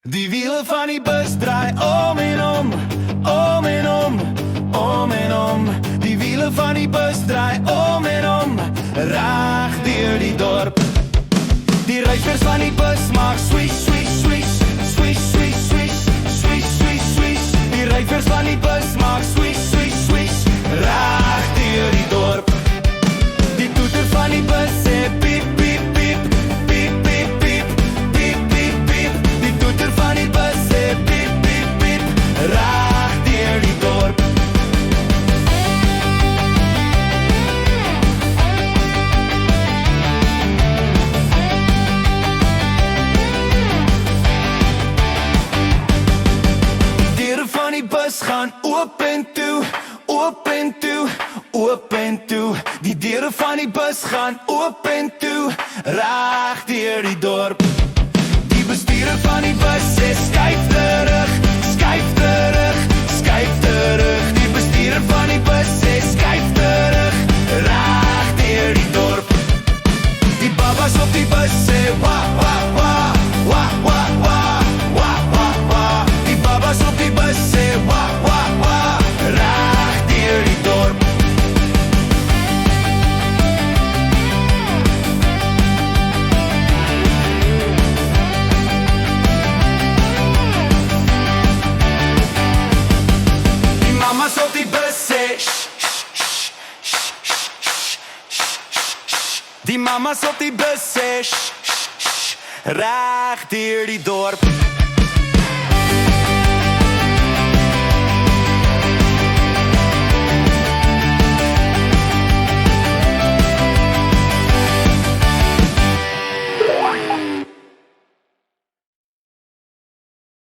Die wielen van die bus draai om en om, om en om, om en om. Die wielen van die bus draai om en om, reg deur die dorp. Die ruiters van die bus maak swish, swish, swish, swish, swish, swish, swish, swish, swish. Die ruiters van die bus maak swish, swish, swish, reg deur die dorp. Die toeter van die bus sê piep, piep, piep, piep, piep, piep, piep, piep, piep. Die toeter van die bus sê piep, piep, piep, reg deur die dorp. Van die bus gaan oop en toe, oop en toe, oop en toe. Die deure van die bus gaan oop en toe, reg deur die dorp. Die bestuurder van die bus sê skuif terug, skuif terug, skuif terug. Die bestuurder van die bus sê skuif terug, reg deur die dorp. Die babas op die bus sê wa wa wa, wa wa wa, wa wa wa. Die babas op die bus sê wa wa wa, reg deur die dorp. Die mamas op die bus sê die mamas op die bus sê reg deur die dorp.